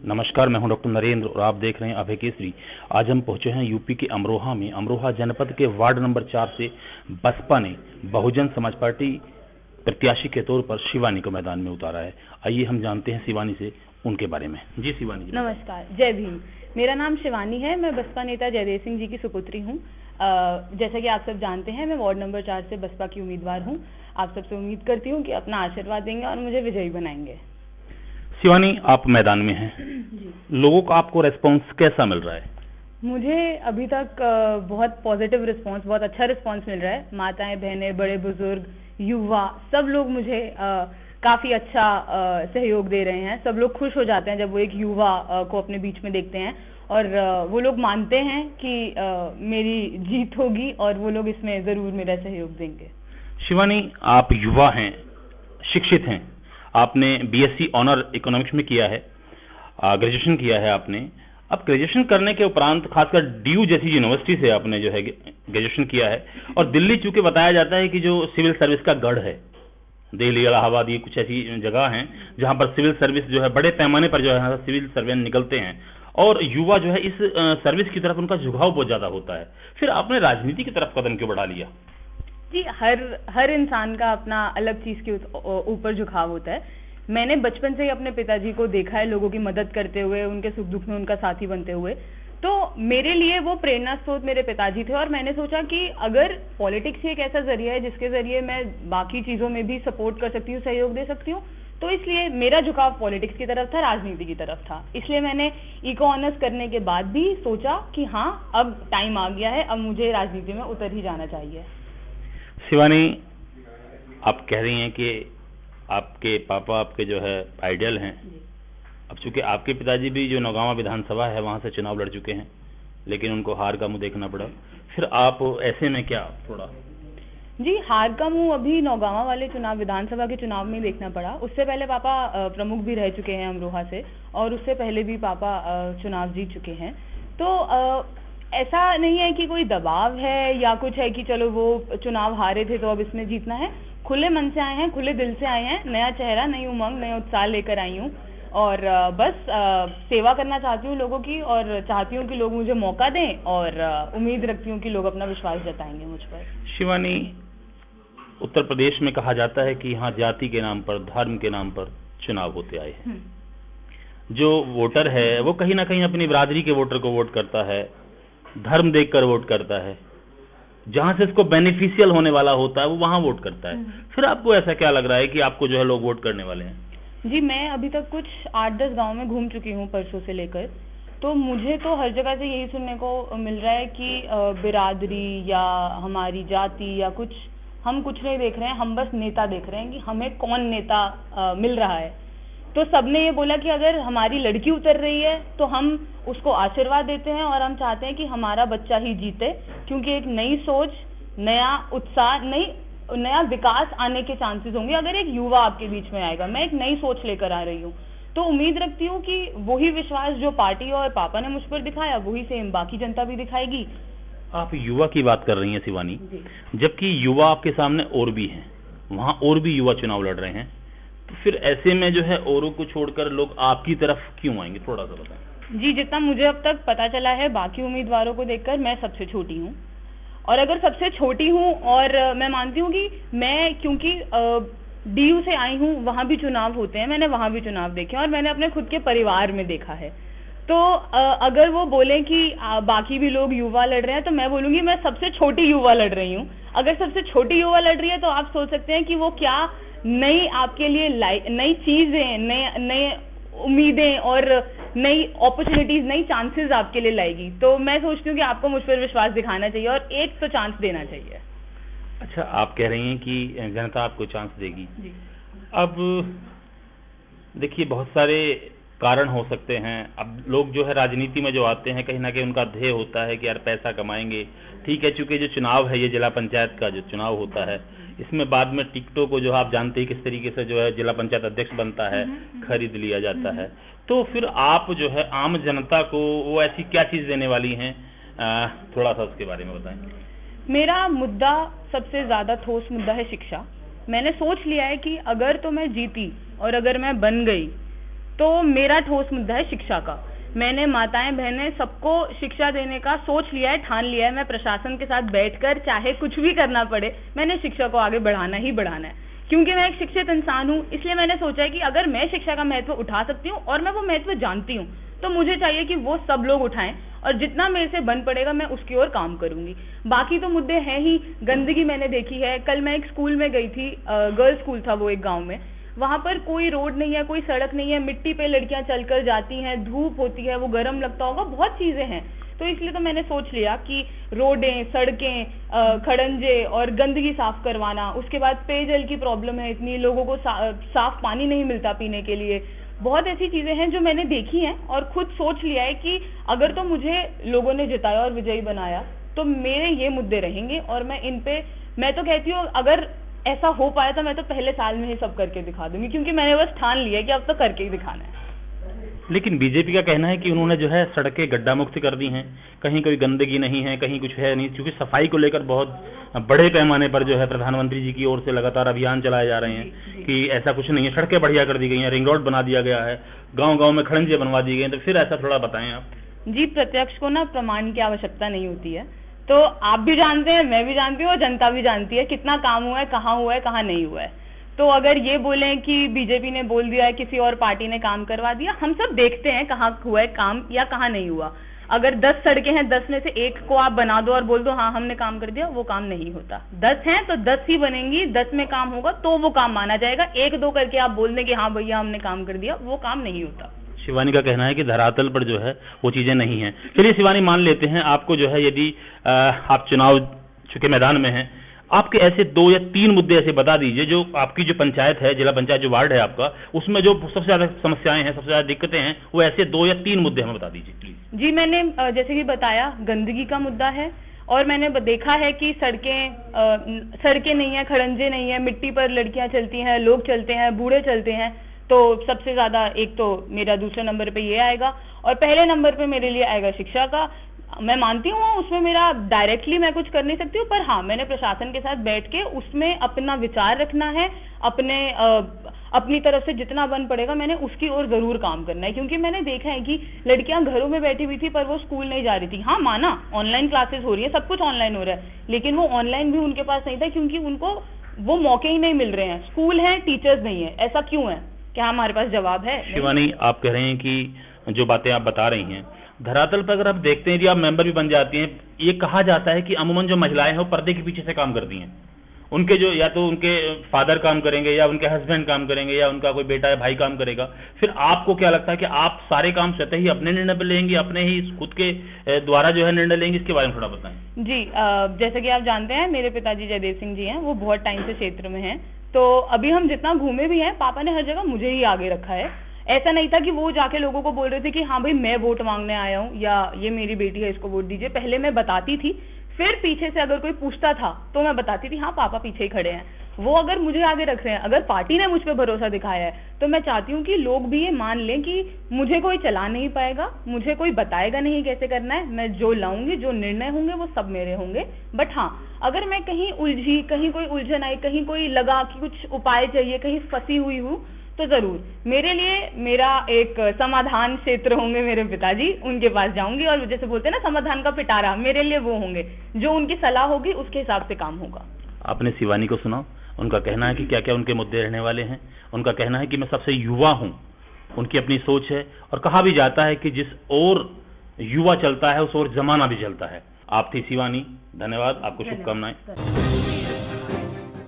नमस्कार, मैं हूं डॉक्टर नरेंद्र और आप देख रहे हैं अभय केसरी। आज हम पहुंचे हैं यूपी के अमरोहा में। अमरोहा जनपद के वार्ड नंबर 4 से बसपा ने बहुजन समाज पार्टी प्रत्याशी के तौर पर शिवानी को मैदान में उतारा है। आइए हम जानते हैं शिवानी से उनके बारे में। जी शिवानी जी। नमस्कार, जय भीम। मेरा नाम शिवानी है। मैं बसपा नेता जयदेव सिंह जी की सुपुत्री हूँ। जैसा कि आप सब जानते हैं, मैं वार्ड नंबर 4 से बसपा की उम्मीदवार हूँ। आप सबसे उम्मीद करती हूँ कि अपना आशीर्वाद देंगे और मुझे विजयी बनाएंगे। शिवानी, आप मैदान में हैं, लोगों का आपको रेस्पॉन्स कैसा मिल रहा है? मुझे अभी तक बहुत पॉजिटिव रिस्पांस, बहुत अच्छा रिस्पांस मिल रहा है। माताएं, बहनें, बड़े बुजुर्ग, युवा, सब लोग मुझे काफी अच्छा सहयोग दे रहे हैं। सब लोग खुश हो जाते हैं जब वो एक युवा को अपने बीच में देखते हैं और वो लोग मानते हैं कि मेरी जीत होगी और वो लोग इसमें जरूर मेरा सहयोग देंगे। शिवानी, आप युवा हैं, शिक्षित हैं, आपने बीएससी ऑनर इकोनॉमिक्स में किया है, ग्रेजुएशन किया है आपने। अब ग्रेजुएशन करने के उपरांत खासकर डीयू जैसी यूनिवर्सिटी से आपने जो है ग्रेजुएशन किया है और दिल्ली चूंकि बताया जाता है कि जो सिविल सर्विस का गढ़ है, दिल्ली, इलाहाबाद, ये कुछ ऐसी जगह हैं जहां पर सिविल सर्विस जो है बड़े पैमाने पर जो है सिविल सर्वेंट निकलते हैं और युवा जो है इस सर्विस की तरफ उनका झुकाव बहुत ज्यादा होता है। फिर आपने राजनीति की तरफ कदम क्यों बढ़ा लिया? जी, हर इंसान का अपना अलग चीज के ऊपर झुकाव होता है। मैंने बचपन से ही अपने पिताजी को देखा है लोगों की मदद करते हुए, उनके सुख दुख में उनका साथी बनते हुए। तो मेरे लिए वो प्रेरणा स्रोत मेरे पिताजी थे और मैंने सोचा कि अगर पॉलिटिक्स ही एक ऐसा जरिया है जिसके जरिए मैं बाकी चीजों में भी सपोर्ट कर सकती हूँ, सहयोग दे सकती हूँ, तो इसलिए मेरा झुकाव पॉलिटिक्स की तरफ था, राजनीति की तरफ था। इसलिए मैंने इको ऑनर्स करने के बाद भी सोचा कि हाँ, अब टाइम आ गया है, अब मुझे राजनीति में उतर ही जाना चाहिए। शिवानी, आप कह रही हैं कि आपके पापा आपके जो है आइडियल हैं। अब चूंकि आपके पिताजी भी जो नौगावा विधानसभा है वहां से चुनाव लड़ चुके हैं, लेकिन उनको हार का मुंह देखना पड़ा, फिर आप ऐसे में क्या थोड़ा? जी, हार का मुंह अभी नौगावा वाले चुनाव, विधानसभा के चुनाव में देखना पड़ा। उससे पहले पापा प्रमुख भी रह चुके हैं अमरोहा से और उससे पहले भी पापा चुनाव जीत चुके हैं। तो ऐसा नहीं है कि कोई दबाव है या कुछ है कि चलो वो चुनाव हारे थे तो अब इसमें जीतना है। खुले मन से आए हैं, खुले दिल से आए हैं, नया चेहरा, नई उमंग, नया उत्साह लेकर आई हूँ और बस सेवा करना चाहती हूँ लोगों की और चाहती हूँ कि लोग मुझे मौका दें और उम्मीद रखती हूँ कि लोग अपना विश्वास जताएंगे मुझ पर। शिवानी, उत्तर प्रदेश में कहा जाता है कि यहाँ जाति के नाम पर, धर्म के नाम पर चुनाव होते आए हैं। जो वोटर है वो कहीं ना कहीं अपनी बिरादरी के वोटर को वोट करता है, धर्म देखकर वोट करता है, जहां से इसको बेनिफिशियल होने वाला होता है वो वहां वोट करता है। फिर आपको ऐसा क्या लग रहा है कि आपको जो है लोग वोट करने वाले हैं? जी, मैं अभी तक कुछ 8-10 गांव में घूम चुकी हूँ परसों से लेकर, तो मुझे तो हर जगह से यही सुनने को मिल रहा है कि बिरादरी या हमारी जाति या कुछ, हम कुछ नहीं देख रहे हैं, हम बस नेता देख रहे हैं कि हमें कौन नेता मिल रहा है। तो सबने ये बोला कि अगर हमारी लड़की उतर रही है तो हम उसको आशीर्वाद देते हैं और हम चाहते हैं कि हमारा बच्चा ही जीते, क्योंकि एक नई सोच, नया उत्साह, नया विकास आने के चांसेस होंगे अगर एक युवा आपके बीच में आएगा। मैं एक नई सोच लेकर आ रही हूँ, तो उम्मीद रखती हूँ कि वही विश्वास जो पार्टी और पापा ने मुझ पर दिखाया वही सेम बाकी जनता भी दिखाएगी। आप युवा की बात कर रही हैं शिवानी, जबकि युवा आपके सामने और भी हैं, वहां और भी युवा चुनाव लड़ रहे हैं, तो फिर ऐसे में जो है औरों को छोड़कर लोग आपकी तरफ क्यों आएंगे, थोड़ा सा बताएं। जी, जितना मुझे अब तक पता चला है बाकी उम्मीदवारों को देखकर मैं सबसे छोटी हूँ और अगर सबसे छोटी हूँ और मैं मानती हूँ कि मैं, क्योंकि डीयू से आई हूँ, वहाँ भी चुनाव होते हैं, मैंने वहाँ भी चुनाव देखे और मैंने अपने खुद के परिवार में देखा है। तो अगर वो बोले कि बाकी भी लोग युवा लड़ रहे हैं तो मैं बोलूँगी मैं सबसे छोटी युवा लड़ रही हूँ। अगर सबसे छोटी युवा लड़ रही है तो आप सोच सकते हैं कि वो क्या नई आपके लिए नई चीजें, नए उम्मीदें और नई अपॉर्चुनिटीज, नई चांसेस आपके लिए लाएगी। तो मैं सोचती हूँ कि आपको मुझ पर विश्वास दिखाना चाहिए और एक तो चांस देना चाहिए। अच्छा, आप कह रही हैं कि जनता आपको चांस देगी। जी। अब देखिए, बहुत सारे कारण हो सकते हैं। अब लोग जो है राजनीति में जो आते हैं कहीं ना कहीं उनका ध्येय होता है कि यार पैसा कमाएंगे, ठीक है। चूंकि जो चुनाव है ये जिला पंचायत का जो चुनाव होता है, इसमें बाद में टिकटों को जो आप जानते हैं किस तरीके से जो है जिला पंचायत अध्यक्ष बनता है, खरीद लिया जाता है। तो फिर आप जो है आम जनता को वो ऐसी क्या चीज देने वाली हैं, थोड़ा सा उसके बारे में बताएं। मेरा मुद्दा सबसे ज्यादा ठोस मुद्दा है शिक्षा। मैंने सोच लिया है कि अगर तो मैं जीती और अगर मैं बन गई तो मेरा ठोस मुद्दा है शिक्षा का। मैंने माताएं बहनें सबको शिक्षा देने का सोच लिया है, ठान लिया है। मैं प्रशासन के साथ बैठकर चाहे कुछ भी करना पड़े, मैंने शिक्षा को आगे बढ़ाना ही बढ़ाना है, क्योंकि मैं एक शिक्षित इंसान हूँ। इसलिए मैंने सोचा है कि अगर मैं शिक्षा का महत्व उठा सकती हूँ और मैं वो महत्व जानती हूँ, तो मुझे चाहिए कि वो सब लोग उठाएं और जितना मेरे से बन पड़ेगा मैं उसकी ओर काम करूंगी। बाकी तो मुद्दे हैं ही। गंदगी मैंने देखी है। कल मैं एक स्कूल में गई थी, गर्ल्स स्कूल था वो एक गांव में। वहां पर कोई रोड नहीं है, कोई सड़क नहीं है, मिट्टी पे लड़कियां चलकर जाती हैं, धूप होती है, वो गर्म लगता होगा, बहुत चीजें हैं। तो इसलिए तो मैंने सोच लिया कि रोडें, सड़कें, खड़ंजे और गंदगी साफ करवाना। उसके बाद पेयजल की प्रॉब्लम है इतनी, लोगों को साफ पानी नहीं मिलता पीने के लिए। बहुत ऐसी चीजें हैं जो मैंने देखी हैं और खुद सोच लिया है कि अगर तो मुझे लोगों ने जिताया और विजयी बनाया तो मेरे ये मुद्दे रहेंगे और मैं इन पे, मैं तो कहती हूँ अगर ऐसा हो पाया तो मैं तो पहले साल में ही सब करके दिखा दूंगी, क्योंकि मैंने बस ठान लिया है कि अब तो करके ही दिखाना है। लेकिन बीजेपी का कहना है कि उन्होंने जो है सड़कें गड्ढा मुक्त कर दी हैं, कहीं कोई गंदगी नहीं है, कहीं कुछ है नहीं, क्योंकि सफाई को लेकर बहुत बड़े पैमाने पर जो है प्रधानमंत्री जी की ओर से लगातार अभियान चलाए जा रहे हैं कि ऐसा कुछ नहीं है, सड़कें बढ़िया कर दी गई हैं, रिंग रोड बना दिया गया है, गांव-गांव में खड़ंजे बनवा दिए गए। तो फिर ऐसा थोड़ा बताएं आप। जी, प्रत्यक्ष को ना प्रमाण की आवश्यकता नहीं होती है। तो आप भी जानते हैं, मैं भी जानती हूँ और जनता भी जानती है कितना काम हुआ है, कहाँ नहीं हुआ है। तो अगर ये बोलें कि बीजेपी ने बोल दिया है, किसी और पार्टी ने काम करवा दिया, हम सब देखते हैं कहाँ हुआ है काम या कहाँ नहीं हुआ। अगर 10 सड़कें हैं, 10 में से एक को आप बना दो और बोल दो हाँ हमने काम कर दिया, वो काम नहीं होता। 10 हैं तो 10 ही बनेंगी, 10 में काम होगा तो वो काम माना जाएगा। 1-2 करके आप बोल दें कि हाँ भैया हमने काम कर दिया, वो काम नहीं होता। शिवानी का कहना है कि धरातल पर जो है वो चीजें नहीं हैं। चलिए शिवानी, मान लेते हैं आपको जो है, यदि आप चुनाव चुके मैदान में हैं, आपके ऐसे 2 या 3 मुद्दे ऐसे बता दीजिए जो आपकी जो पंचायत है, जिला पंचायत जो वार्ड है आपका, उसमें जो सबसे ज्यादा समस्याएं हैं, सबसे ज्यादा दिक्कतें हैं, वो ऐसे 2 या 3 मुद्दे हमें बता दीजिए प्लीज। जी, मैंने जैसे कि बताया, गंदगी का मुद्दा है और मैंने देखा है कि सड़कें नहीं है, खड़ंजे नहीं है, मिट्टी पर लड़कियां चलती हैं, लोग चलते हैं, बूढ़े चलते हैं। तो सबसे ज्यादा एक तो मेरा दूसरे नंबर पे ये आएगा और पहले नंबर पे मेरे लिए आएगा शिक्षा का। मैं मानती हूँ उसमें मेरा डायरेक्टली मैं कुछ कर नहीं सकती हूँ, पर हाँ मैंने प्रशासन के साथ बैठ के उसमें अपना विचार रखना है, अपनी तरफ से जितना बन पड़ेगा मैंने उसकी ओर जरूर काम करना है। क्योंकि मैंने देखा है कि लड़कियां घरों में बैठी हुई थी पर वो स्कूल नहीं जा रही थी। हाँ माना ऑनलाइन क्लासेस हो रही है, सब कुछ ऑनलाइन हो रहा है, लेकिन वो ऑनलाइन भी उनके पास नहीं था क्योंकि उनको वो मौके ही नहीं मिल रहे हैं। स्कूल है, टीचर्स नहीं है। ऐसा क्यों है? क्या हमारे पास जवाब है? शिवानी, आप कह रहे हैं कि जो बातें आप बता रही हैं, धरातल पर अगर आप देखते हैं, यदि आप मेंबर भी बन जाती हैं, ये कहा जाता है कि अमूमन जो महिलाएं हैं वो पर्दे के पीछे से काम करती हैं। उनके जो या तो उनके फादर काम करेंगे या उनके हस्बैंड काम करेंगे या उनका कोई बेटा या भाई काम करेगा। फिर आपको क्या लगता है कि आप सारे काम स्वतः ही अपने निर्णय पर लेंगे, अपने ही खुद के द्वारा जो है निर्णय लेंगे? इसके बारे में थोड़ा बताएं। जी, जैसे कि आप जानते हैं मेरे पिताजी जयदेव सिंह जी हैं, वो बहुत टाइम से क्षेत्र में हैं। तो अभी हम जितना घूमे भी हैं, पापा ने हर जगह मुझे ही आगे रखा है। ऐसा नहीं था कि वो जाके लोगों को बोल रहे थे कि हाँ भाई मैं वोट मांगने आया हूँ या ये मेरी बेटी है इसको वोट दीजिए। पहले मैं बताती थी, फिर पीछे से अगर कोई पूछता था तो मैं बताती थी हाँ पापा पीछे ही खड़े हैं। वो अगर मुझे आगे रख रहे हैं, अगर पार्टी ने मुझ पे भरोसा दिखाया है, तो मैं चाहती हूँ कि लोग भी ये मान लें कि मुझे कोई चला नहीं पाएगा, मुझे कोई बताएगा नहीं कैसे करना है। मैं जो लाऊंगी, जो निर्णय होंगे वो सब मेरे होंगे। बट हाँ, अगर मैं कहीं उलझी, कहीं कोई उलझन आई, कहीं कोई लगा कि कुछ उपाय चाहिए, कहीं फंसी हुई हूँ, तो जरूर मेरे लिए मेरा एक समाधान क्षेत्र होंगे मेरे पिताजी, उनके पास जाऊंगी और जैसे बोलते हैं ना समाधान का पिटारा, मेरे लिए वो होंगे। जो उनकी सलाह होगी उसके हिसाब से काम होगा। आपने शिवानी को सुना, उनका कहना है कि क्या क्या उनके मुद्दे रहने वाले हैं। उनका कहना है कि मैं सबसे युवा हूं, उनकी अपनी सोच है और कहा भी जाता है कि जिस ओर युवा चलता है उस ओर जमाना भी चलता है। आप थी शिवानी, धन्यवाद, आपको शुभकामनाएं।